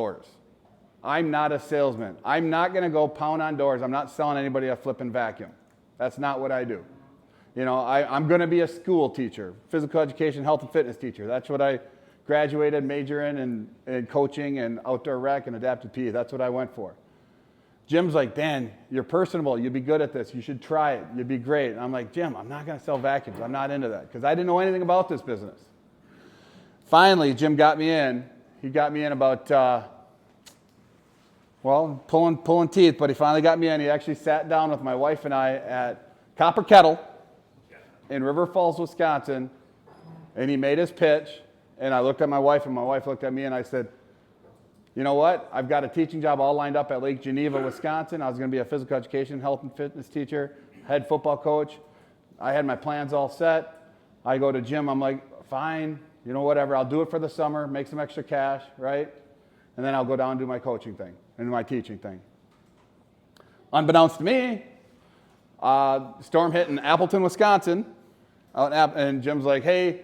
doors. I'm not a salesman. I'm not going to go pound on doors. I'm not selling anybody a flipping vacuum. That's not what I do. You know, I'm going to be a school teacher, physical education, health and fitness teacher. That's what I graduated, major in coaching and outdoor rec and adaptive PE. That's what I went for. Jim's like, Dan, you're personable. You'd be good at this. You should try it. You'd be great. And I'm like, Jim, I'm not going to sell vacuums. I'm not into that because I didn't know anything about this business. Finally, Jim got me in. He got me in about, pulling teeth, but he finally got me in. He actually sat down with my wife and I at Copper Kettle in River Falls, Wisconsin, and he made his pitch. And I looked at my wife, and my wife looked at me, and I said, you know what? I've got a teaching job all lined up at Lake Geneva, Wisconsin. I was going to be a physical education, health and fitness teacher, head football coach. I had my plans all set. I go to Jim. I'm like, fine, you know, whatever. I'll do it for the summer, make some extra cash, right? And then I'll go down and do my coaching thing and my teaching thing. Unbeknownst to me, storm hit in Appleton, Wisconsin. And Jim's like, hey,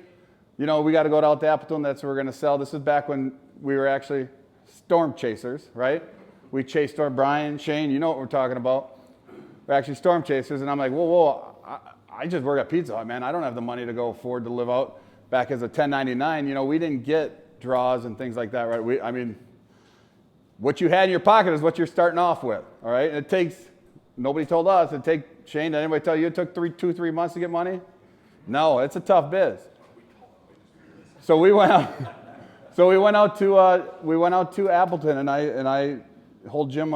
you know, we got to go out to Appleton. That's where we're going to sell. This is back when we were actually storm chasers, right? We chased Brian, Shane, you know what we're talking about. We're actually storm chasers. And I'm like, whoa, I just work at Pizza Hut, man. I don't have the money to go afford to live out. Back as a 1099, you know, we didn't get draws and things like that, right? What you had in your pocket is what you're starting off with, all right? And it takes, nobody told us, Shane, did anybody tell you it took 3 months to get money? No, it's a tough biz. So we went out. So we went out to Appleton, and I told Jim,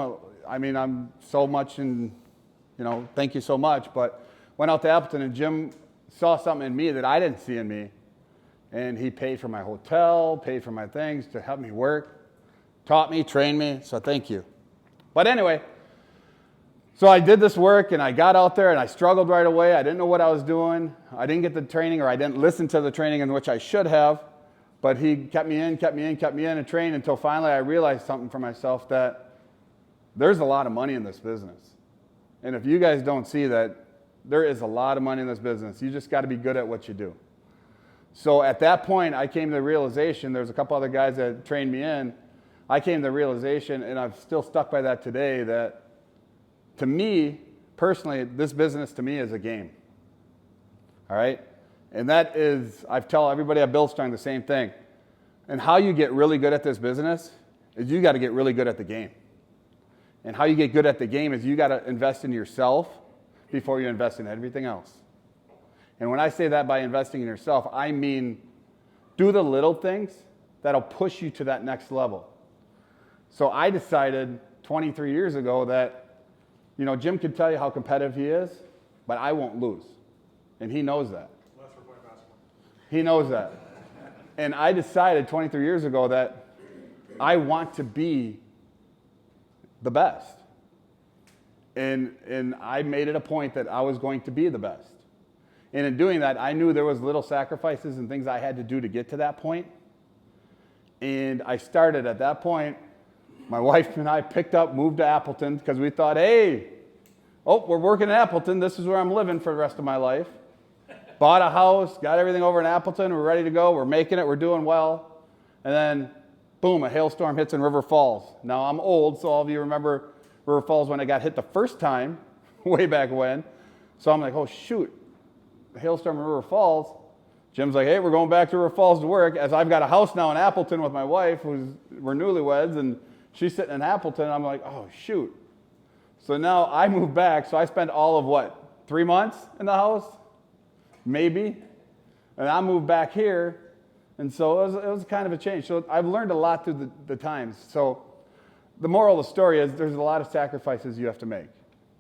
I'm so much, and you know, thank you so much. But went out to Appleton, and Jim saw something in me that I didn't see in me, and he paid for my hotel, paid for my things to help me work, taught me, trained me. So thank you. But anyway, so I did this work, and I got out there, and I struggled right away. I didn't know what I was doing. I didn't get the training, or I didn't listen to the training in which I should have. But he kept me in, and trained until finally I realized something for myself, that there's a lot of money in this business. And if you guys don't see that, there is a lot of money in this business. You just got to be good at what you do. So at that point, I came to the realization, there's a couple other guys that trained me in. I came to the realization, and I'm still stuck by that today, that to me, personally, this business to me is a game. All right? And that is, I tell everybody at Build Strong the same thing. And how you get really good at this business is you got to get really good at the game. And how you get good at the game is you got to invest in yourself before you invest in everything else. And when I say that by investing in yourself, I mean do the little things that'll push you to that next level. So I decided 23 years ago that, you know, Jim can tell you how competitive he is, but I won't lose. And he knows that. He knows that. And I decided 23 years ago that I want to be the best. And I made it a point that I was going to be the best. And in doing that, I knew there was little sacrifices and things I had to do to get to that point. And I started at that point. My wife and I moved to Appleton because we thought, hey, we're working in Appleton. This is where I'm living for the rest of my life. Bought a house, got everything over in Appleton. We're ready to go. We're making it. We're doing well. And then, boom, a hailstorm hits in River Falls. Now, I'm old, so all of you remember River Falls when I got hit the first time, way back when. So I'm like, oh, shoot, a hailstorm in River Falls. Jim's like, hey, we're going back to River Falls to work. As I've got a house now in Appleton with my wife, we're newlyweds, and she's sitting in Appleton. I'm like, oh, shoot. So now I moved back. So I spent all of 3 months in the house? Maybe. And I moved back here. And so it was kind of a change. So I've learned a lot through the times. So the moral of the story is there's a lot of sacrifices you have to make.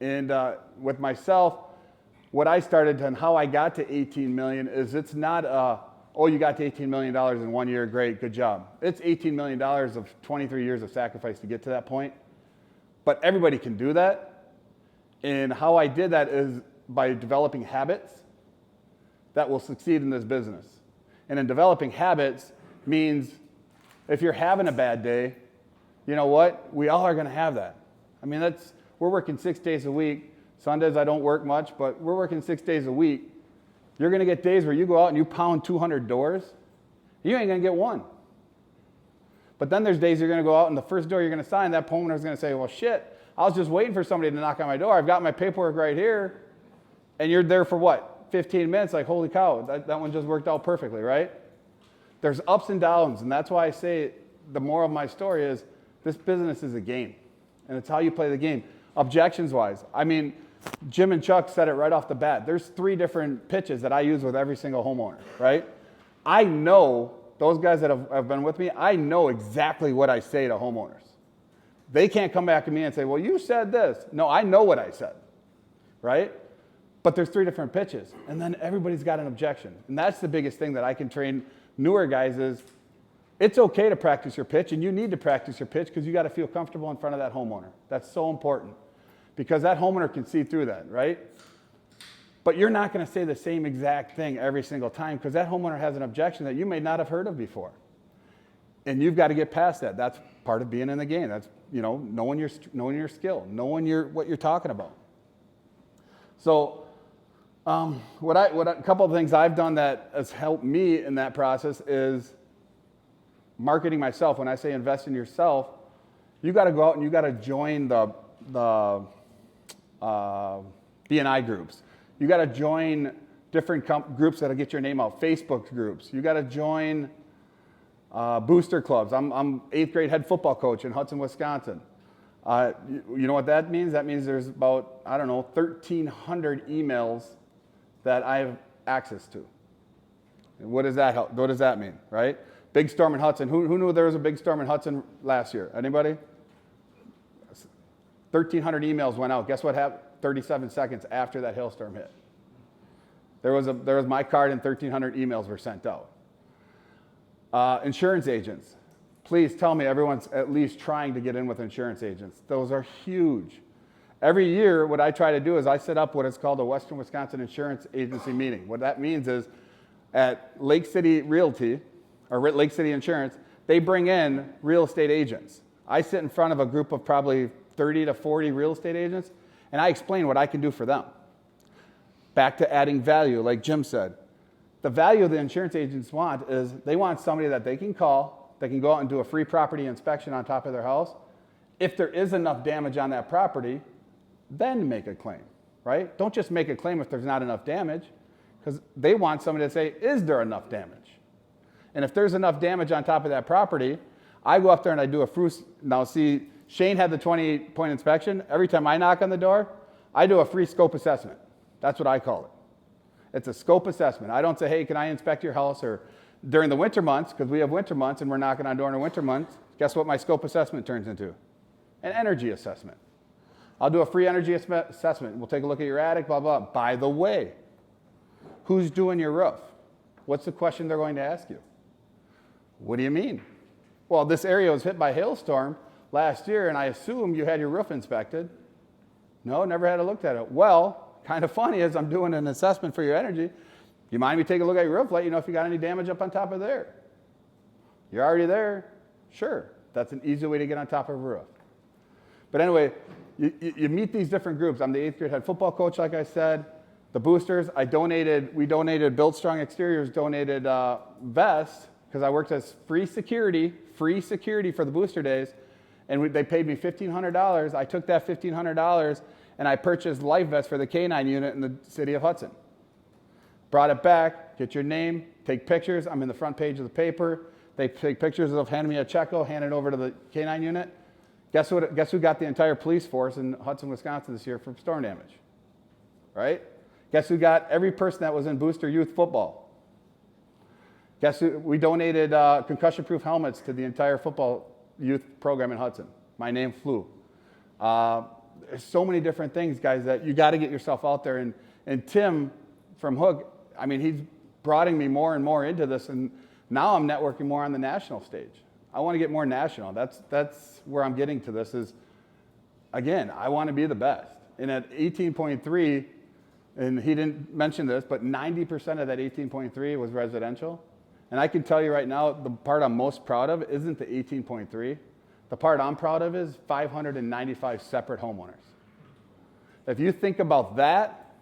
And with myself, what I started and how I got to 18 million is it's not you got to $18 million in 1 year, great, good job. It's $18 million of 23 years of sacrifice to get to that point. But everybody can do that. And how I did that is by developing habits that will succeed in this business. And in developing habits means if you're having a bad day, you know what? We all are going to have that. I mean, we're working 6 days a week. Sundays I don't work much, but we're working 6 days a week. You're going to get days where you go out and you pound 200 doors. You ain't going to get one. But then there's days you're going to go out and the first door you're going to sign, that homeowner's going to say, well, shit, I was just waiting for somebody to knock on my door. I've got my paperwork right here. And you're there for what? 15 minutes? Like, holy cow, that one just worked out perfectly, right? There's ups and downs. And that's why I say the moral of my story is this business is a game. And it's how you play the game. Objections-wise, I mean, Jim and Chuck said it right off the bat. There's 3 different pitches that I use with every single homeowner, right? I know, those guys that have been with me, I know exactly what I say to homeowners. They can't come back to me and say, well, you said this. No, I know what I said, right? But there's 3 different pitches. And then everybody's got an objection. And that's the biggest thing that I can train newer guys is it's okay to practice your pitch, and you need to practice your pitch because you got to feel comfortable in front of that homeowner. That's so important because that homeowner can see through that, right? But you're not going to say the same exact thing every single time because that homeowner has an objection that you may not have heard of before. And you've got to get past that. That's part of being in the game. That's, knowing your skill, knowing what you're talking about. So a couple of things I've done that has helped me in that process is marketing myself. When I say invest in yourself, you got to go out and you got to join the B&I groups. You got to join different groups that'll get your name out. Facebook groups. You got to join booster clubs. I'm 8th grade head football coach in Hudson, Wisconsin. You know what that means? That means there's about 1,300 emails that I have access to. And what does that help? What does that mean, right? Big storm in Hudson. Who knew there was a big storm in Hudson last year? Anybody? 1,300 emails went out. Guess what happened? 37 seconds after that hailstorm hit. There was my card and 1,300 emails were sent out. Insurance agents. Please tell me everyone's at least trying to get in with insurance agents. Those are huge. Every year, what I try to do is I set up what is called a Western Wisconsin Insurance Agency meeting. What that means is at Lake City Realty, or Lake City Insurance, they bring in real estate agents. I sit in front of a group of probably 30 to 40 real estate agents, and I explain what I can do for them. Back to adding value, like Jim said. The value the insurance agents want is they want somebody that they can call, they can go out and do a free property inspection on top of their house. If there is enough damage on that property, then make a claim, right? Don't just make a claim if there's not enough damage, because they want somebody to say, is there enough damage? And if there's enough damage on top of that property, I go up there and I do a free, now see, Shane had the 28-point inspection. Every time I knock on the door, I do a free scope assessment. That's what I call it. It's a scope assessment. I don't say, hey, can I inspect your house? Or during the winter months, because we have winter months and we're knocking on door in the winter months, guess what my scope assessment turns into? An energy assessment. I'll do a free energy assessment. We'll take a look at your attic, blah, blah. By the way, who's doing your roof? What's the question they're going to ask you? What do you mean? Well, this area was hit by hailstorm last year, and I assume you had your roof inspected. No, never had a look at it. Well, kind of funny is I'm doing an assessment for your energy. You mind me taking a look at your roof, let you know if you got any damage up on top of there? You're already there? Sure. That's an easy way to get on top of a roof. But anyway, you meet these different groups. I'm the 8th grade head football coach, like I said. The boosters, we donated Built Strong Exteriors, donated vests, because I worked as free security for the booster days, and they paid me $1,500. I took that $1,500 and I purchased life vests for the K-9 unit in the city of Hudson. Brought it back, get your name, take pictures. I'm in the front page of the paper. They take pictures of handing me a check, hand it over to the K-9 unit. Guess who got the entire police force in Hudson, Wisconsin this year from storm damage? Right? Guess who got every person that was in booster youth football? Guess who? We donated concussion-proof helmets to the entire football youth program in Hudson. My name flew. There's so many different things, guys, that you got to get yourself out there. And Tim from Hook, I mean, he's broadening me more and more into this, and now I'm networking more on the national stage. I want to get more national. That's where I'm getting to this is, again, I want to be the best. And at 18.3, and he didn't mention this, but 90% of that 18.3 was residential. And I can tell you right now, the part I'm most proud of isn't the 18.3. The part I'm proud of is 595 separate homeowners. If you think about that,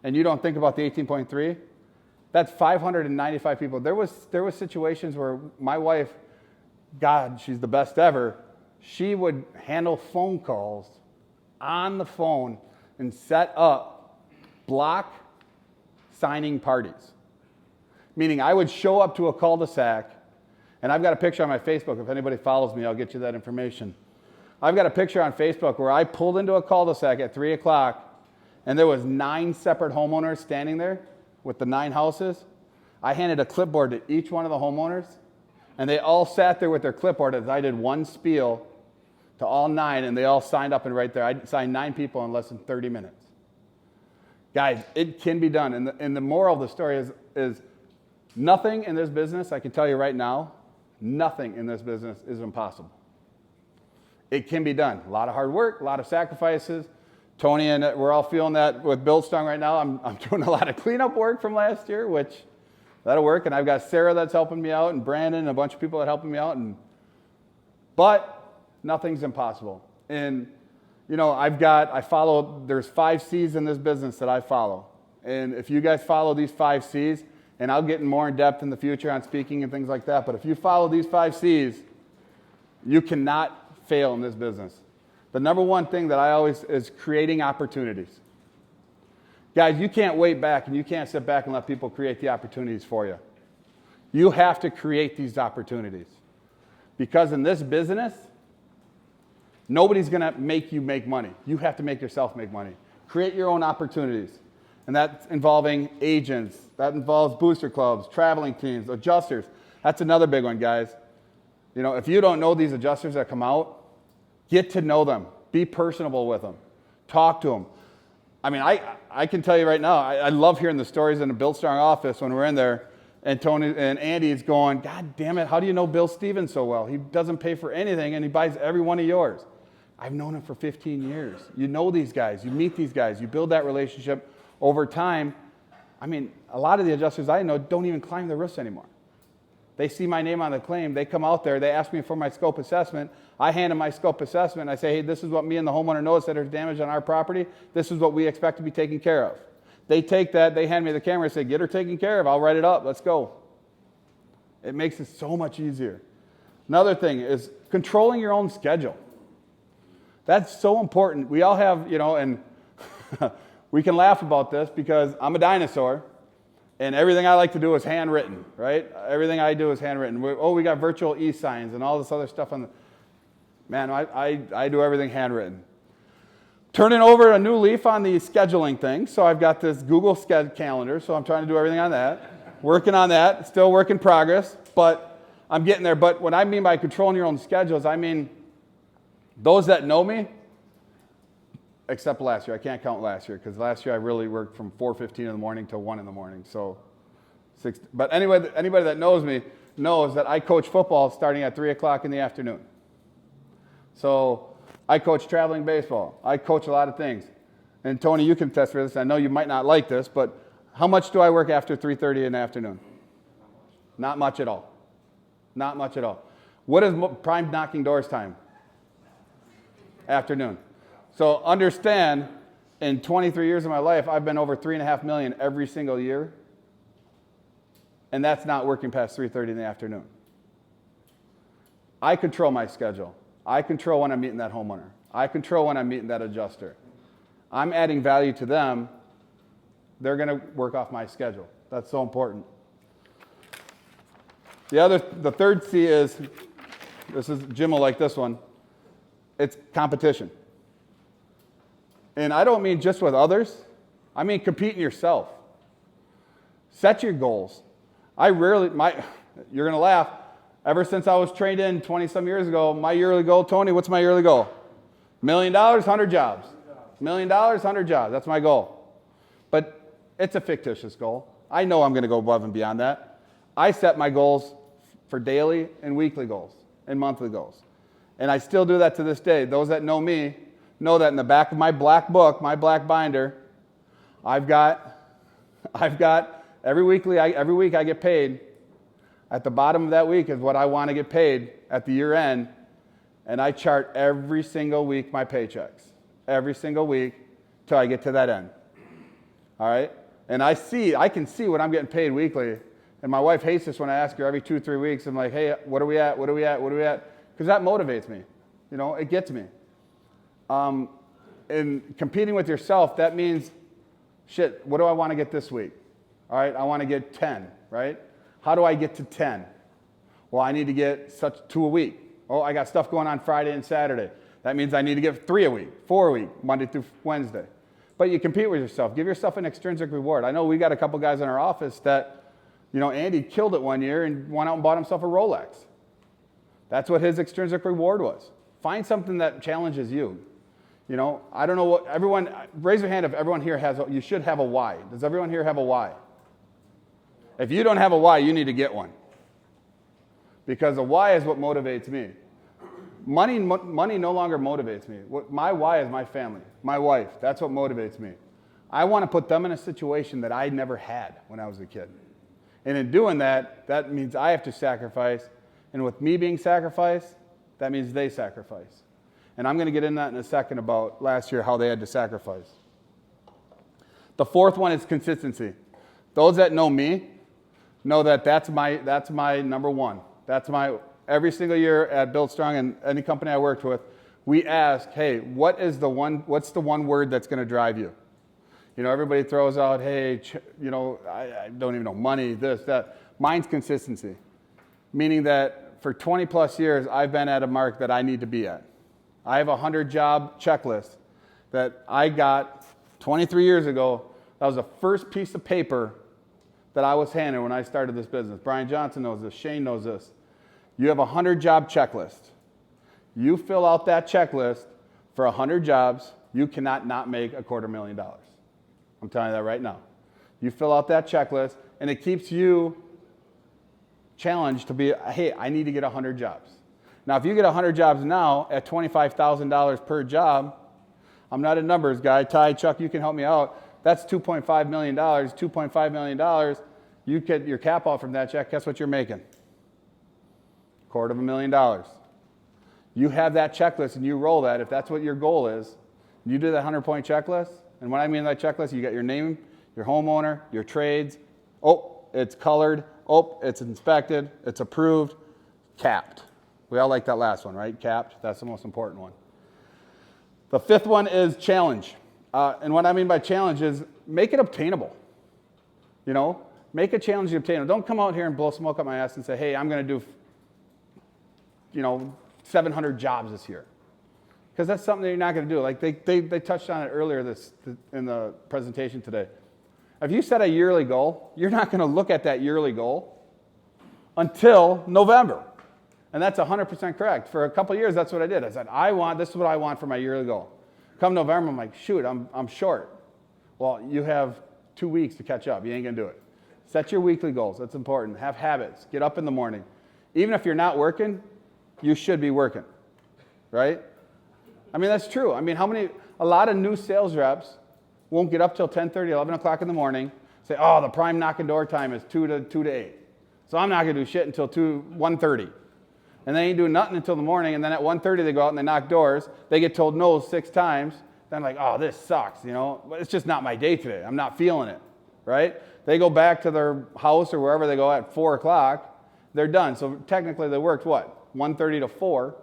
and you don't think about the 18.3, that's 595 people. There was situations where my wife God, she's the best ever. She would handle phone calls on the phone and set up block signing parties. Meaning I would show up to a cul-de-sac, and I've got a picture on my Facebook. If anybody follows me, I'll get you that information. I've got a picture on Facebook where I pulled into a cul-de-sac at 3 o'clock, and there was 9 separate homeowners standing there with the 9 houses. I handed a clipboard to each one of the homeowners, and they all sat there with their clipboard as I did one spiel to all 9, and they all signed up and right there. I signed 9 people in less than 30 minutes. Guys, it can be done. And the moral of the story is nothing in this business, I can tell you right now, nothing in this business is impossible. It can be done. A lot of hard work, a lot of sacrifices. Tony and we're all feeling that with Build Strong right now. I'm doing a lot of cleanup work from last year, which that'll work. And I've got Sarah that's helping me out, and Brandon, and a bunch of people that are helping me out. But nothing's impossible. And you know, there's 5 C's in this business that I follow. And if you guys follow these 5 C's, and I'll get more in depth in the future on speaking and things like that, but if you follow these 5 C's, you cannot fail in this business. The number one thing that I always is creating opportunities. Guys, you can't wait back and you can't sit back and let people create the opportunities for you. You have to create these opportunities. Because in this business, nobody's going to make you make money. You have to make yourself make money. Create your own opportunities. And that's involving agents. That involves booster clubs, traveling teams, adjusters. That's another big one, guys. You know, if you don't know these adjusters that come out, get to know them. Be personable with them. Talk to them. I mean, I can tell you right now, I love hearing the stories in the Build Strong office when we're in there, and Tony and Andy's going, God damn it, how do you know Bill Stevens so well? He doesn't pay for anything, and he buys every one of yours. I've known him for 15 years. You know these guys. You meet these guys. You build that relationship over time. I mean, a lot of the adjusters I know don't even climb the roofs anymore. They see my name on the claim. They come out there. They ask me for my scope assessment. I hand them my scope assessment. I say, hey, this is what me and the homeowner notice that there's damage on our property. This is what we expect to be taken care of. They take that. They hand me the camera and say, get her taken care of. I'll write it up. Let's go. It makes it so much easier. Another thing is controlling your own schedule. That's so important. We all have, you know, and we can laugh about this because I'm a dinosaur. And everything I like to do is handwritten, right? Everything I do is handwritten. We got virtual e-signs and all this other stuff on the... Man, I do everything handwritten. Turning over a new leaf on the scheduling thing. So I've got this Google calendar, so I'm trying to do everything on that. Working on that. Still work in progress, but I'm getting there. But what I mean by controlling your own schedules, I mean those that know me, except last year. I can't count last year because last year I really worked from 4:15 in the morning till 1 in the morning. So, but anybody that knows me knows that I coach football starting at 3 o'clock in the afternoon. So I coach traveling baseball. I coach a lot of things. And Tony, you can attest for this. I know you might not like this, but how much do I work after 3:30 in the afternoon? Not much at all. Not much at all. What is prime knocking doors time? Afternoon. So understand, in 23 years of my life, I've been over $3.5 million every single year. And that's not working past 3:30 in the afternoon. I control my schedule. I control when I'm meeting that homeowner. I control when I'm meeting that adjuster. I'm adding value to them. They're going to work off my schedule. That's so important. The third C is, Jim will like this one, it's competition. And I don't mean just with others. I mean competing yourself. Set your goals. You're going to laugh. Ever since I was trained in 20-some years ago, my yearly goal, Tony, what's my yearly goal? $1 million, 100 jobs. $1 million, 100 jobs. That's my goal. But it's a fictitious goal. I know I'm going to go above and beyond that. I set my goals for daily and weekly goals and monthly goals. And I still do that to this day. Those that know me know that in the back of my black book, my black binder, I've got every week I get paid. At the bottom of that week is what I want to get paid at the year end, and I chart every single week my paychecks, every single week till I get to that end. All right? And I can see what I'm getting paid weekly, And my wife hates this when I ask her every 2-3 weeks. I'm like, hey, what are we at? What are we at? What are we at? Because that motivates me. You know, it gets me. And competing with yourself, that means, shit, what do I want to get this week? All right, I want to get 10, right? How do I get to 10? Well, I need to get 2 a week. Oh, I got stuff going on Friday and Saturday. That means I need to get 3 a week, 4 a week, Monday through Wednesday. But you compete with yourself. Give yourself an extrinsic reward. I know we got a couple guys in our office that, you know, Andy killed it one year and went out and bought himself a Rolex. That's what his extrinsic reward was. Find something that challenges you. You know, I don't know what everyone, raise your hand if everyone here has, you should have a why. Does everyone here have a why? If you don't have a why, you need to get one. Because a why is what motivates me. Money no longer motivates me. My why is my family, my wife. That's what motivates me. I want to put them in a situation that I never had when I was a kid. And in doing that, that means I have to sacrifice. And with me being sacrificed, that means they sacrifice. And I'm going to get into that in a second about last year, how they had to sacrifice. The fourth one is consistency. Those that know me know that that's my number one. That's my, every single year at Build Strong and any company I worked with, we ask, hey, what's the one word that's going to drive you? You know, everybody throws out, hey, you know, I don't even know, money, this, that. Mine's consistency, meaning that for 20 plus years, I've been at a mark that I need to be at. I have a 100-job checklist that I got 23 years ago. That was the first piece of paper that I was handed when I started this business. Brian Johnson knows this. Shane knows this. You have a 100-job checklist. You fill out that checklist for 100 jobs, you cannot not make $250,000. I'm telling you that right now. You fill out that checklist, and it keeps you challenged to be, hey, I need to get 100 jobs. Now, if you get 100 jobs now at $25,000 per job, I'm not a numbers guy. Ty, Chuck, you can help me out. That's $2.5 million. $2.5 million, you get your cap out from that check. Guess what you're making? $250,000. You have that checklist and you roll that. If that's what your goal is, you do that 100-point checklist. And what I mean by checklist, you got your name, your homeowner, your trades. Oh, it's colored. Oh, it's inspected. It's approved. Capped. We all like that last one, right? Capped. That's the most important one. The fifth one is challenge. And what I mean by challenge is make it obtainable. You know, make a challenge obtainable. Don't come out here and blow smoke up my ass and say, hey, I'm going to do, you know, 700 jobs this year. Because that's something that you're not going to do. Like they touched on it earlier in the presentation today. If you set a yearly goal, you're not going to look at that yearly goal until November. And that's 100% correct. For a couple of years, that's what I did. I said, this is what I want for my yearly goal. Come November, I'm like, shoot, I'm short. Well, you have 2 weeks to catch up. You ain't going to do it. Set your weekly goals. That's important. Have habits. Get up in the morning. Even if you're not working, you should be working, right? I mean, that's true. I mean, a lot of new sales reps won't get up till 10:30, 11 o'clock in the morning, say, oh, the prime knocking door time is 2 to 8. So I'm not going to do shit until 1:30. And they ain't doing nothing until the morning, and then at 1:30 they go out and they knock doors. They get told no 6 times. Then like, oh, this sucks, you know. But it's just not my day today. I'm not feeling it, right? They go back to their house or wherever they go at 4 o'clock. They're done. So technically they worked, what, 1:30 to 4.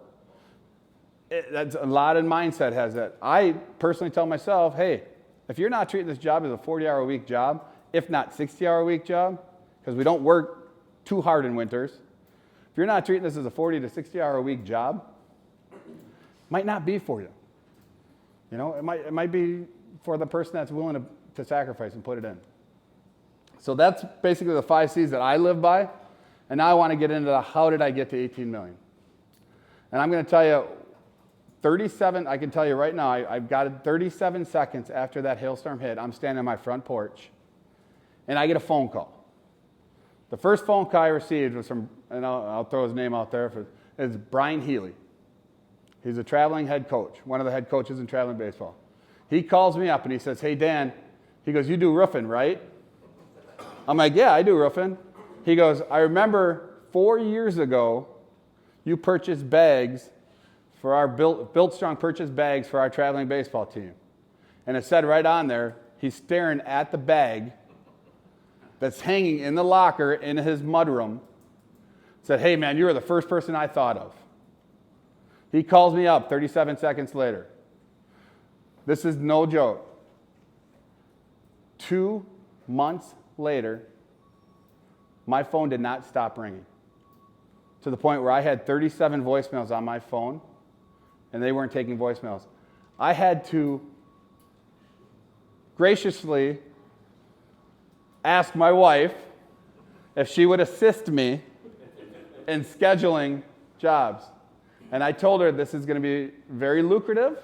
That's a lot of mindset has that. I personally tell myself, hey, if you're not treating this job as a 40-hour a week job, if not 60-hour a week job, because we don't work too hard in winters, if you're not treating this as a 40 to 60-hour a week job, it might not be for you. You know, it might be for the person that's willing to sacrifice and put it in. So that's basically the 5 C's that I live by. And now I want to get into how did I get to 18 million? And I'm going to tell you, I can tell you right now, I've got it 37 seconds after that hailstorm hit. I'm standing on my front porch, and I get a phone call. The first phone call I received was from, and I'll throw his name out there, it's Brian Healy. He's a traveling head coach, one of the head coaches in traveling baseball. He calls me up and he says, hey, Dan, he goes, you do roofing, right? I'm like, yeah, I do roofing. He goes, I remember 4 years ago, you purchased bags for our Built Strong purchased bags for our traveling baseball team. And it said right on there, he's staring at the bag, that's hanging in the locker in his mudroom said, hey man, you were the first person I thought of. He calls me up 37 seconds later. This is no joke. 2 months later, my phone did not stop ringing, to the point where I had 37 voicemails on my phone, and they weren't taking voicemails. I had to graciously ask my wife if she would assist me in scheduling jobs. And I told her this is going to be very lucrative,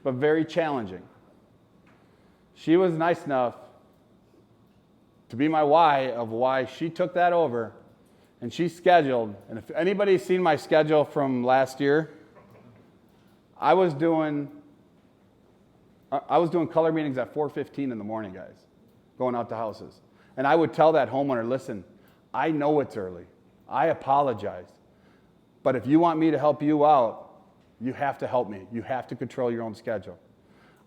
but very challenging. She was nice enough to be my why of why she took that over, and she scheduled. And if anybody's seen my schedule from last year, I was doing color meetings at 4:15 in the morning, guys, going out to houses. And I would tell that homeowner, listen, I know it's early. I apologize. But if you want me to help you out, you have to help me. You have to control your own schedule.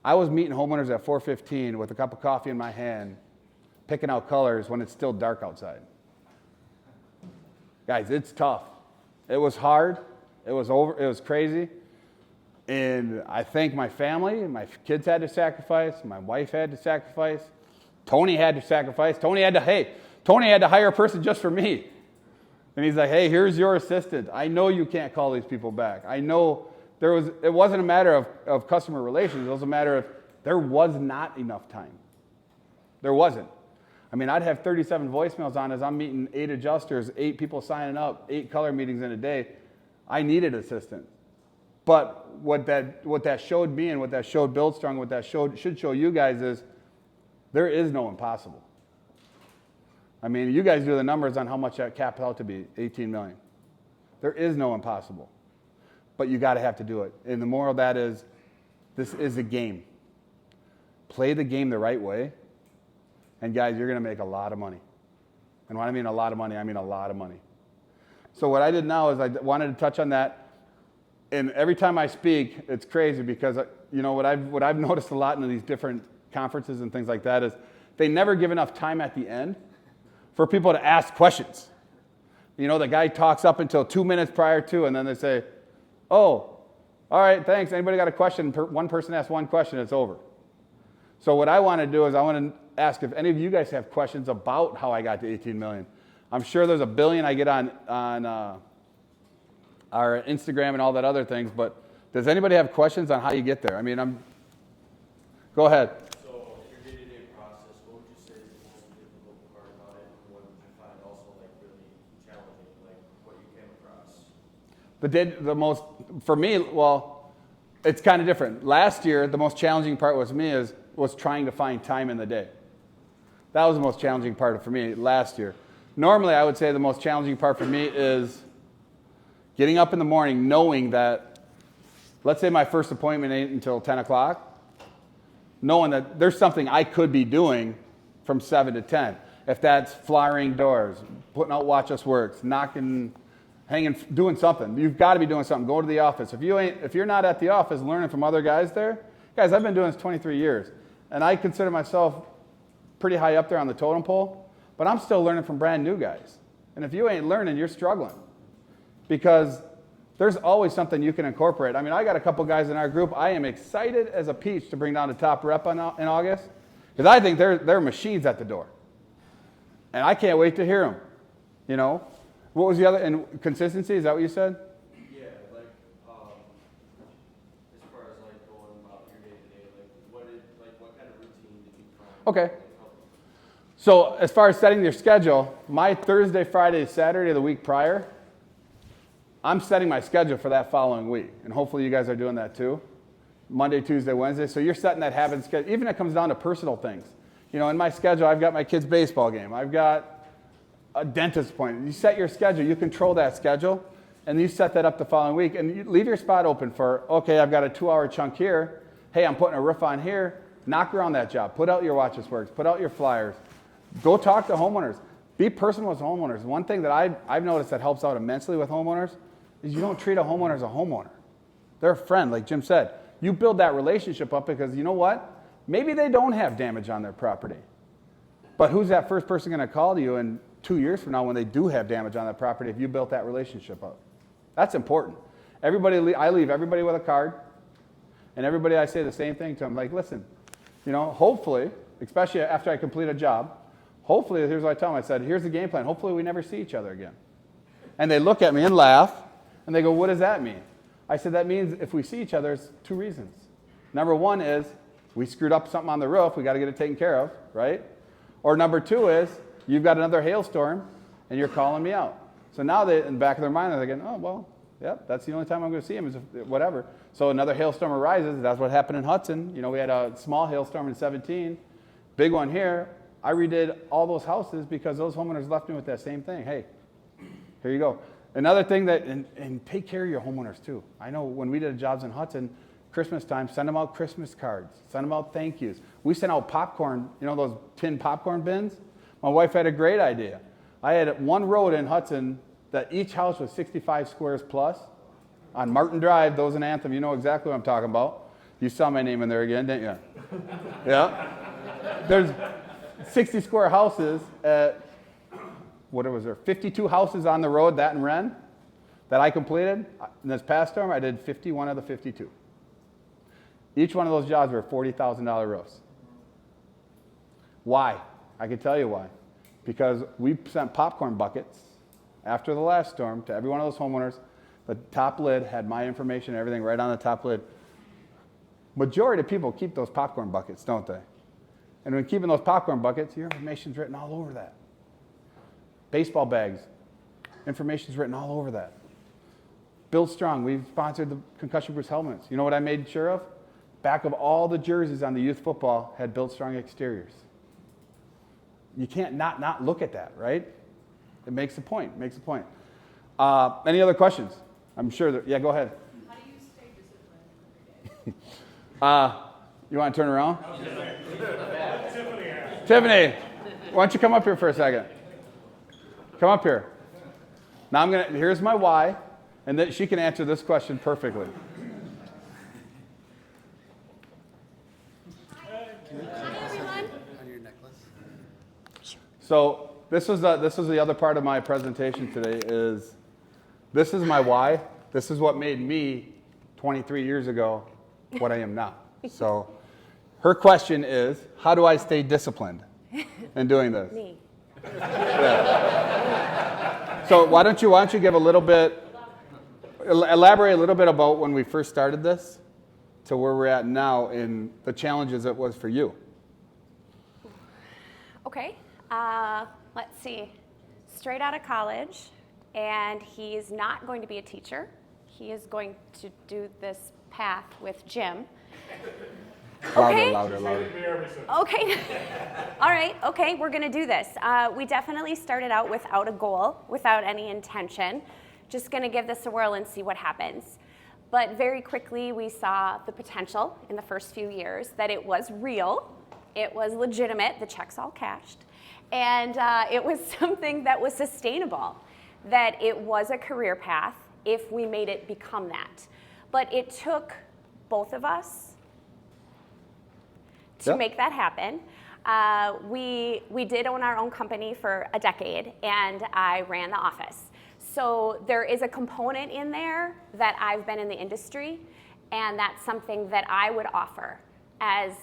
I was meeting homeowners at 4:15 with a cup of coffee in my hand, picking out colors when it's still dark outside. Guys, it's tough. It was hard. It was crazy. And I think my family, my kids had to sacrifice, my wife had to sacrifice, Tony had to sacrifice. Tony had to hire a person just for me. And he's like, hey, here's your assistant. I know you can't call these people back. I know it wasn't a matter of customer relations. It was a matter of there was not enough time. There wasn't. I mean, I'd have 37 voicemails on as I'm meeting 8 adjusters, 8 people signing up, 8 color meetings in a day. I needed assistance. But what that showed me and what that showed Buildstrong, what that should show you guys is there is no impossible. I mean, you guys do the numbers on how much that capped out to be, 18 million. There is no impossible. But you got to have to do it. And the moral of that is, this is a game. Play the game the right way. And guys, you're going to make a lot of money. And when I mean a lot of money, I mean a lot of money. So what I did now is I wanted to touch on that. And every time I speak, it's crazy because, you know, what I've noticed a lot in these different conferences and things like that is they never give enough time at the end for people to ask questions. You know, the guy talks up until 2 minutes prior to, and then they say, oh, all right, thanks. Anybody got a question? One person asks one question, it's over. So what I want to do is I want to ask if any of you guys have questions about how I got to 18 million. I'm sure there's a billion I get on our Instagram and all that other things, but does anybody have questions on how you get there? I mean, go ahead. So your day-to-day process, what would you say is the most difficult part about it, and what would you find also like really challenging, like what you came across? For me, well, it's kind of different. Last year, the most challenging part was trying to find time in the day. That was the most challenging part for me last year. Normally, I would say the most challenging part for me is getting up in the morning knowing that, let's say my first appointment ain't until 10 o'clock, knowing that there's something I could be doing from 7 to 10. If that's flyering doors, putting out Watch Us Works, knocking, hanging, doing something. You've got to be doing something. Go to the office. If you're not at the office learning from other guys there, guys, I've been doing this 23 years, and I consider myself pretty high up there on the totem pole, but I'm still learning from brand new guys. And if you ain't learning, you're struggling. Because there's always something you can incorporate. I mean, I got a couple guys in our group. I am excited as a peach to bring down the top rep in August, because I think they're machines at the door. And I can't wait to hear them. You know? What was the other? And consistency, is that what you said? Yeah, like, as far as like going about your day-to-day, what kind of routine did you find? Okay. So as far as setting your schedule, my Thursday, Friday, Saturday of the week prior, I'm setting my schedule for that following week. And hopefully you guys are doing that too. Monday, Tuesday, Wednesday. So you're setting that habit schedule. Even if it comes down to personal things. You know, in my schedule, I've got my kid's baseball game. I've got a dentist appointment. You set your schedule. You control that schedule. And you set that up the following week. And you leave your spot open for, okay, I've got a 2-hour chunk here. Hey, I'm putting a roof on here. Knock around that job. Put out your Watch Us Works. Put out your flyers. Go talk to homeowners. Be personal with homeowners. One thing that I've noticed that helps out immensely with homeowners is you don't treat a homeowner as a homeowner. They're a friend, like Jim said. You build that relationship up because you know what? Maybe they don't have damage on their property. But who's that first person going to call to you in 2 years from now when they do have damage on that property if you built that relationship up? That's important. I leave everybody with a card, and everybody I say the same thing to them, like, listen, hopefully, especially after I complete a job, hopefully, here's what I tell them. I said, here's the game plan. Hopefully we never see each other again. And they look at me and laugh, and they go, what does that mean? I said, that means if we see each other, it's 2 reasons. Number 1 is we screwed up something on the roof. We got to get it taken care of, right? Or number 2 is you've got another hailstorm, and you're calling me out. So now in the back of their mind, they're thinking, oh, well, yep, that's the only time I'm going to see him is whatever. So another hailstorm arises. That's what happened in Hudson. We had a small hailstorm in 17, big one here. I redid all those houses because those homeowners left me with that same thing. Hey, here you go. Another thing and take care of your homeowners too. I know when we did jobs in Hudson, Christmas time, send them out Christmas cards, send them out thank yous. We sent out popcorn, those tin popcorn bins. My wife had a great idea. I had one road in Hudson that each house was 65 squares plus. On Martin Drive, those in Anthem, you know exactly what I'm talking about. You saw my name in there again, didn't you? Yeah. There's 60 square houses at, what was there, 52 houses on the road, that in Wren, that I completed. In this past storm, I did 51 of the 52. Each one of those jobs were $40,000 roofs. Why? I can tell you why. Because we sent popcorn buckets after the last storm to every one of those homeowners. The top lid had my information and everything right on the top lid. Majority of people keep those popcorn buckets, don't they? And when keeping those popcorn buckets, your information's written all over that. Baseball bags, information's written all over that. Build Strong, we've sponsored the concussion-proof helmets. You know what I made sure of? Back of all the jerseys on the youth football had Build Strong exteriors. You can't not look at that, right? It makes a point, Any other questions? I'm sure that, yeah, go ahead. How do you stay disciplined every day? You want to turn around? Tiffany, why don't you come up here for a second? Come up here. Now here's my why, and then she can answer this question perfectly. Hi, everyone. On your necklace. So this was the other part of my presentation today is this is my why. This is what made me 23 years ago what I am now. So her question is, how do I stay disciplined in doing this? Me. Yeah. So why don't you give a little bit, elaborate a little bit about when we first started this to where we're at now in the challenges it was for you. Okay. Let's see. Straight out of college, and he's not going to be a teacher. He is going to do this path with Jim. Okay. Louder. Okay. All right. Okay, we're going to do this. We definitely started out without a goal, without any intention. Just going to give this a whirl and see what happens. But very quickly, we saw the potential in the first few years that it was real. It was legitimate. The checks all cashed. And it was something that was sustainable, that it was a career path if we made it become that. But it took both of us to make that happen. We did own our own company for a decade, and I ran the office. So there is a component in there that I've been in the industry, and that's something that I would offer as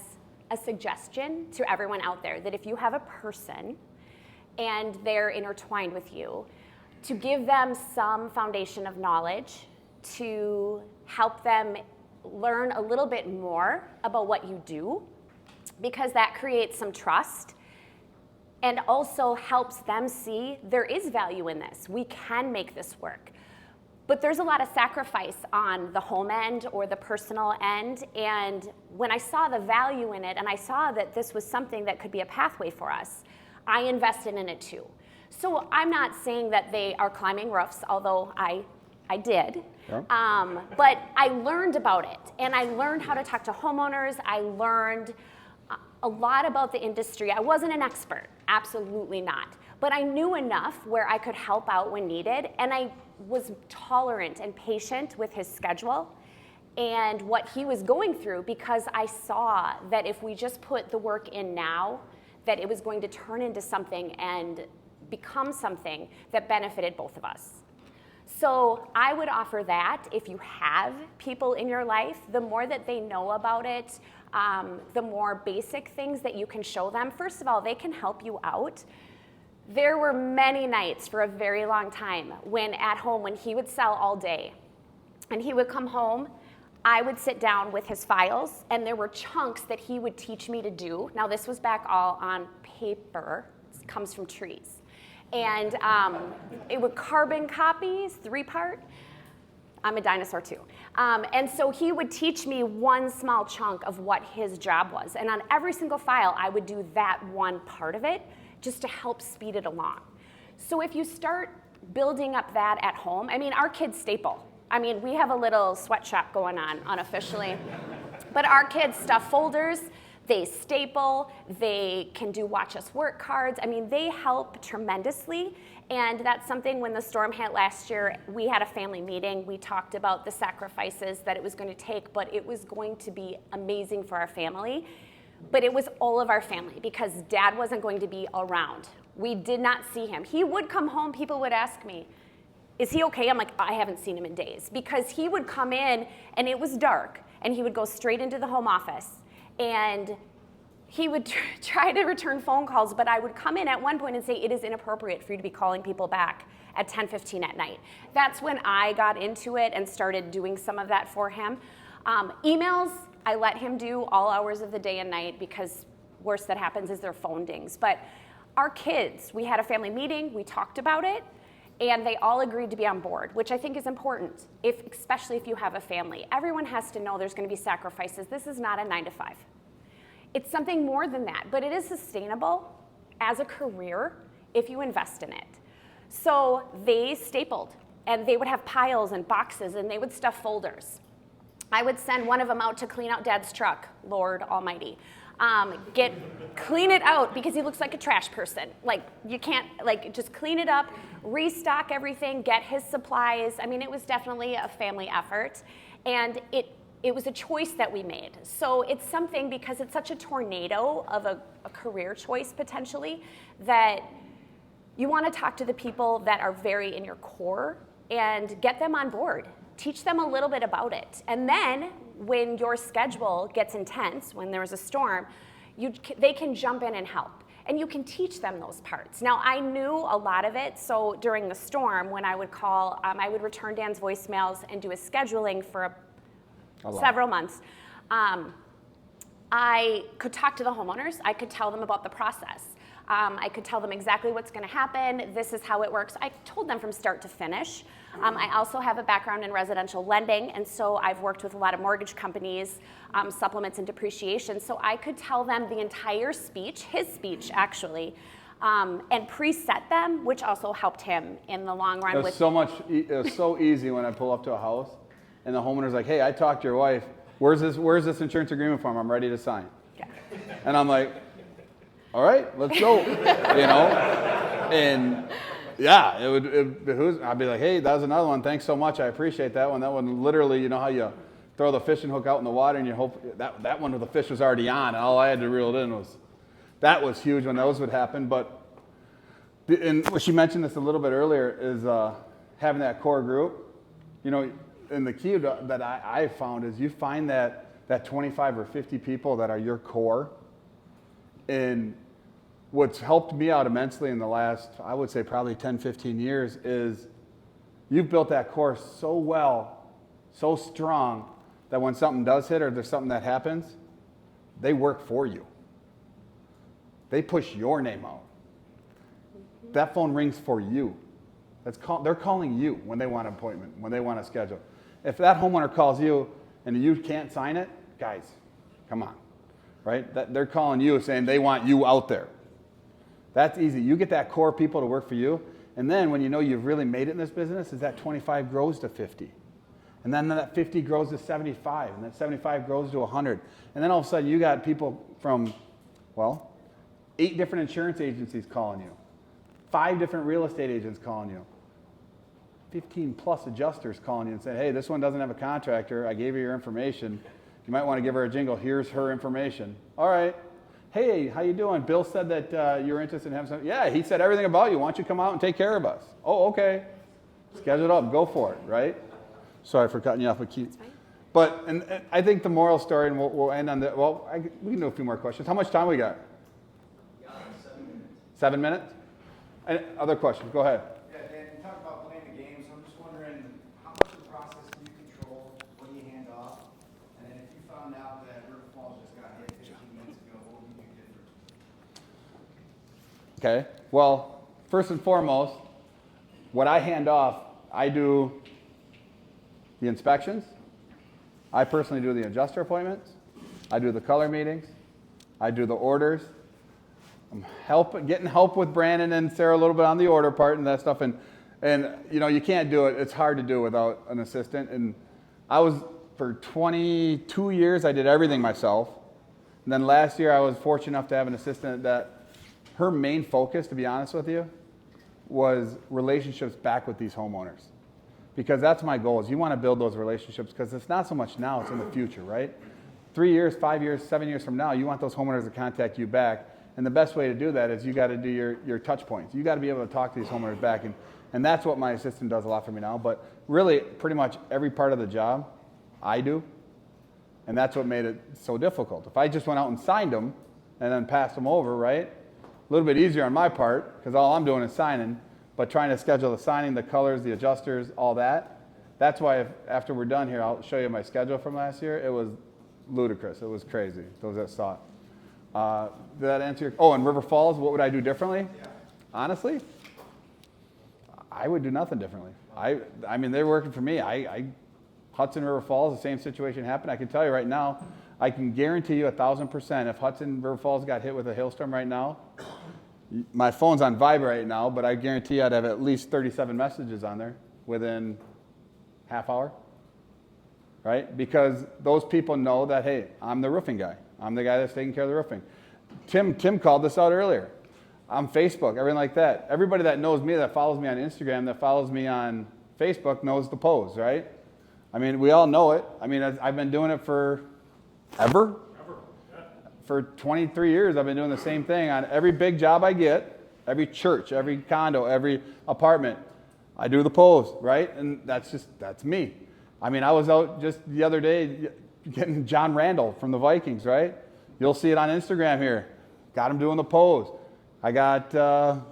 a suggestion to everyone out there, that if you have a person and they're intertwined with you, to give them some foundation of knowledge to help them learn a little bit more about what you do, because that creates some trust and also helps them see there is value in this. We can make this work. But there's a lot of sacrifice on the home end or the personal end, and when I saw the value in it and I saw that this was something that could be a pathway for us, I invested in it too. So I'm not saying that they are climbing roofs, although I did. Yeah. But I learned about it, and I learned how to talk to homeowners. I learned a lot about the industry. I wasn't an expert, absolutely not. But I knew enough where I could help out when needed, and I was tolerant and patient with his schedule and what he was going through, because I saw that if we just put the work in now, that it was going to turn into something and become something that benefited both of us. So I would offer that if you have people in your life, the more that they know about it, the more basic things that you can show them. First of all, they can help you out. There were many nights for a very long time when at home, when he would sell all day and he would come home, I would sit down with his files, and there were chunks that he would teach me to do. Now, this was back all on paper. It comes from trees. And it would carbon copies, 3-part. I'm a dinosaur too. And so he would teach me one small chunk of what his job was. And on every single file, I would do that one part of it just to help speed it along. So if you start building up that at home, I mean, our kids staple. I mean, we have a little sweatshop going on unofficially. But our kids stuff folders, they staple, they can do watch us work cards. I mean, they help tremendously. And that's something when the storm hit last year, we had a family meeting. We talked about the sacrifices that it was going to take, but it was going to be amazing for our family. But it was all of our family because Dad wasn't going to be around. We did not see him. He would come home, people would ask me, is he okay? I'm like, I haven't seen him in days. Because he would come in and it was dark and he would go straight into the home office and he would try to return phone calls, but I would come in at one point and say, it is inappropriate for you to be calling people back at 10:15 at night. That's when I got into it and started doing some of that for him. Emails, I let him do all hours of the day and night because worst that happens is their phone dings. But our kids, we had a family meeting, we talked about it, and they all agreed to be on board, which I think is important, especially if you have a family. Everyone has to know there's going to be sacrifices. This is not a 9-to-5. It's something more than that, but it is sustainable as a career if you invest in it. So they stapled, and they would have piles and boxes, and they would stuff folders. I would send one of them out to clean out Dad's truck, Lord Almighty. Clean it out because he looks like a trash person. Like, you can't, like, just clean it up, restock everything, get his supplies. I mean, it was definitely a family effort, and it was a choice that we made. So it's something, because it's such a tornado of a career choice potentially, that you want to talk to the people that are very in your core and get them on board. Teach them a little bit about it. And then when your schedule gets intense, when there's a storm, they can jump in and help. And you can teach them those parts. Now, I knew a lot of it, so during the storm, when I would call, I would return Dan's voicemails and do his scheduling for several months. I could talk to the homeowners. I could tell them about the process. I could tell them exactly what's going to happen. This is how it works. I told them from start to finish. I also have a background in residential lending, and so I've worked with a lot of mortgage companies, supplements and depreciation. So I could tell them the entire speech, his speech actually, and preset them, which also helped him in the long run. It was so easy when I pull up to a house, and the homeowner's like, "Hey, I talked to your wife. Where's this insurance agreement form? I'm ready to sign." Yeah. And I'm like, all right, let's go, and yeah, I'd be like, hey, that was another one. Thanks so much. I appreciate that one. That one literally, you know how you throw the fishing hook out in the water and you hope that one with the fish was already on, and all I had to reel it in was huge when those would happen. But, and she mentioned this a little bit earlier, is having that core group, and the key that I found is you find that 25 or 50 people that are your core. And what's helped me out immensely in the last, I would say probably 10, 15 years is you've built that core so well, so strong, that when something does hit or there's something that happens, they work for you. They push your name out. That phone rings for you. They're calling you when they want an appointment, when they want a schedule. If that homeowner calls you and you can't sign it, guys, come on. Right? They're calling you saying they want you out there. That's easy. You get that core people to work for you, and then when you know you've really made it in this business, is that 25 grows to 50. And then that 50 grows to 75, and that 75 grows to 100. And then all of a sudden you got people from, 8 different insurance agencies calling you, 5 different real estate agents calling you, 15 plus adjusters calling you and saying, hey, this one doesn't have a contractor. I gave you your information. You might want to give her a jingle. Here's her information. All right. Hey, how you doing? Bill said that you're interested in having some. Yeah, he said everything about you. Why don't you come out and take care of us? Oh, okay. Schedule it up. Go for it, right? Sorry for cutting you off, but and I think the moral story, and we'll end on the. Well, we can do a few more questions. How much time we got? 7 minutes. 7 minutes. And other questions? Go ahead. Yeah, Dan, you talked about playing the game, so I'm just wondering how much of the process do you control? What do you hand off? And then if you found out that River Falls just got hit 15 minutes ago, what would you do different? Okay. Well, first and foremost, what I hand off, I do the inspections. I personally do the adjuster appointments. I do the color meetings. I do the orders. I'm getting help with Brandon and Sarah a little bit on the order part and that stuff. And you know, you can't do it. It's hard to do without an assistant. And I was, for 22 years, I did everything myself. And then last year, I was fortunate enough to have an assistant that her main focus, to be honest with you, was relationships back with these homeowners. Because that's my goal, is you want to build those relationships, because it's not so much now, it's in the future, right? 3 years, 5 years, 7 years from now, you want those homeowners to contact you back. And the best way to do that is you got to do your touch points. You got to be able to talk to these homeowners back. And that's what my assistant does a lot for me now. But really, pretty much every part of the job, I do. And that's what made it so difficult. If I just went out and signed them and then passed them over, right? A little bit easier on my part, because all I'm doing is signing. But trying to schedule the signing, the colors, the adjusters, all that. That's why after we're done here, I'll show you my schedule from last year. It was ludicrous. It was crazy, those that saw it. Did that answer your... Oh, in River Falls, what would I do differently? Yeah. Honestly, I would do nothing differently. I mean, they're working for me. Hudson River Falls, the same situation happened. I can tell you right now, I can guarantee you 1,000% if Hudson River Falls got hit with a hailstorm right now, my phone's on vibrate now, but I guarantee you I'd have at least 37 messages on there within half hour, right? Because those people know that, hey, I'm the roofing guy. I'm the guy that's taking care of the roofing. Tim called this out earlier. On Facebook, everything like that. Everybody that knows me, that follows me on Instagram, that follows me on Facebook knows the pose, right? I mean, we all know it. I mean, I've been doing it for ever. For 23 years, I've been doing the same thing on every big job I get, every church, every condo, every apartment. I do the pose, right? And that's me. I mean, I was out just the other day getting John Randall from the Vikings, right? You'll see it on Instagram here. Got him doing the pose. I got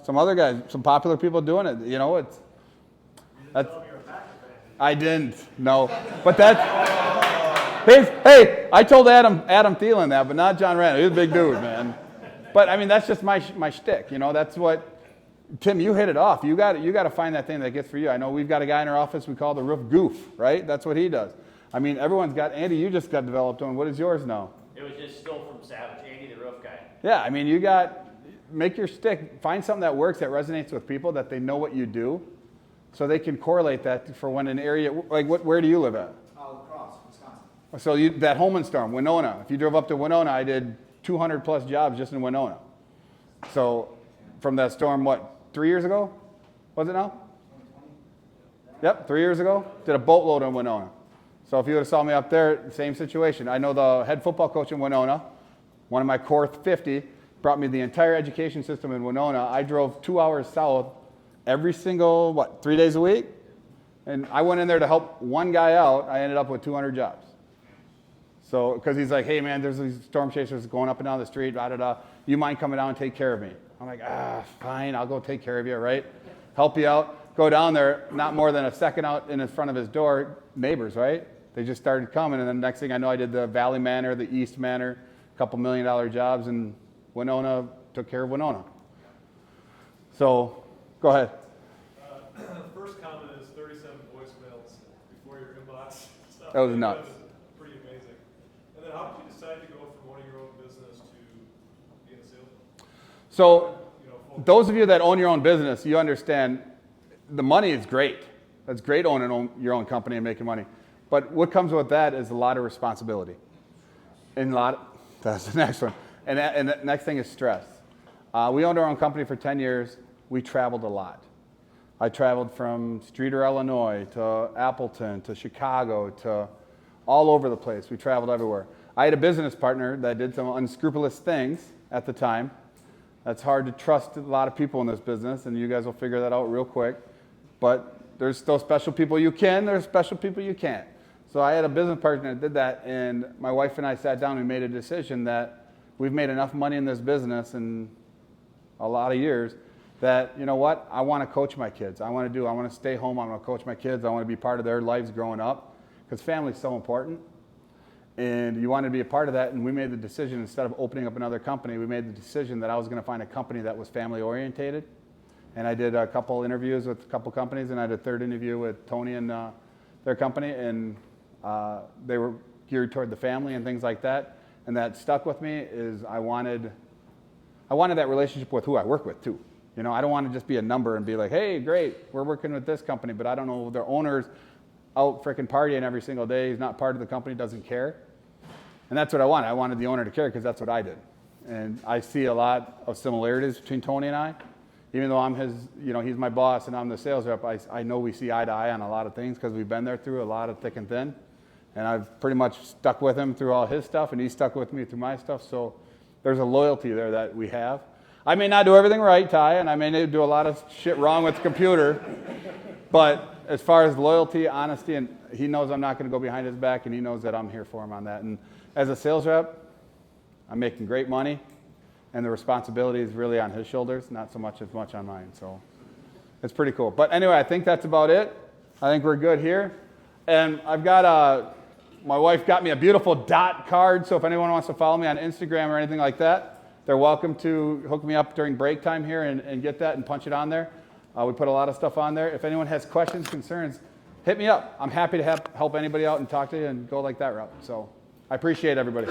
some other guys, some popular people doing it. You know, it's... I didn't, no. But that's... Hey, I told Adam Thielen that, but not John Randall. He's a big dude, man. But I mean, that's just my shtick. You know, that's what Tim. You hit it off. You got to find that thing that gets for you. I know we've got a guy in our office we call the roof goof, right? That's what he does. I mean, everyone's got. Andy, you just got developed on. What is yours now? It was just still from Savage, Andy the roof guy. Yeah, I mean, make your stick. Find something that works, that resonates with people, that they know what you do, so they can correlate that for when an area like where do you live at? Lacrosse, Wisconsin. So that Holman storm, Winona. If you drove up to Winona, I did 200 plus jobs just in Winona. So from that storm, what, 3 years ago? Was it now? 2020. Yep, 3 years ago. Did a boatload in Winona. So if you would have saw me up there, same situation. I know the head football coach in Winona, one of my core 50, brought me the entire education system in Winona. I drove 2 hours south every single, 3 days a week? And I went in there to help one guy out. I ended up with 200 jobs. So, because he's like, hey man, there's these storm chasers going up and down the street, you mind coming down and take care of me? I'm like, fine, I'll go take care of you, right? Help you out. Go down there, not more than a second out in front of his door, neighbors, right? They just started coming, and then the next thing I know, I did the Valley Manor, the East Manor, a $2 million jobs, and Winona took care of Winona. So, go ahead. The first comment is 37 voicemails before your inbox. That was nuts. Pretty amazing. And then how did you decide to go from owning your own business to being a salesman? So, those of you that own your own business, you understand the money is great. That's great owning your own company and making money. But what comes with that is a lot of responsibility. That's the next one. And the next thing is stress. We owned our own company for 10 years. We traveled a lot. I traveled from Streator, Illinois, to Appleton, to Chicago, to all over the place. We traveled everywhere. I had a business partner that did some unscrupulous things, at the time. That's hard to trust a lot of people in this business, and you guys will figure that out real quick. But there's those special people you can, there's special people you can't. So I had a business partner that did that, and my wife and I sat down and made a decision that we've made enough money in this business in a lot of years that, you know what, I want to coach my kids. I want to stay home, I want to coach my kids, I want to be part of their lives growing up, because family's so important. And you wanted to be a part of that, and we made the decision, instead of opening up another company, we made the decision that I was going to find a company that was family orientated. And I did a couple interviews with a couple companies, and I had a third interview with Tony and their company, and they were geared toward the family and things like that. And that stuck with me is I wanted that relationship with who I work with too. You know, I don't want to just be a number and be like, hey, great, we're working with this company, but I don't know their owner's out freaking partying every single day. He's not part of the company, doesn't care. And that's what I wanted. I wanted the owner to care, because that's what I did. And I see a lot of similarities between Tony and I. Even though I'm his, you know, he's my boss and I'm the sales rep, I know we see eye to eye on a lot of things, because we've been there through a lot of thick and thin. And I've pretty much stuck with him through all his stuff, and he stuck with me through my stuff. So there's a loyalty there that we have. I may not do everything right, Ty, and I may do a lot of shit wrong with the computer. But as far as loyalty, honesty, and he knows I'm not going to go behind his back, and he knows that I'm here for him on that. And as a sales rep, I'm making great money, and the responsibility is really on his shoulders, not so much on mine. So it's pretty cool. But anyway, I think that's about it. I think we're good here. And I've got my wife got me a beautiful dot card, so if anyone wants to follow me on Instagram or anything like that, they're welcome to hook me up during break time here and get that and punch it on there. We put a lot of stuff on there. If anyone has questions, concerns, hit me up. I'm happy to help anybody out and talk to you and go like that route. So I appreciate everybody.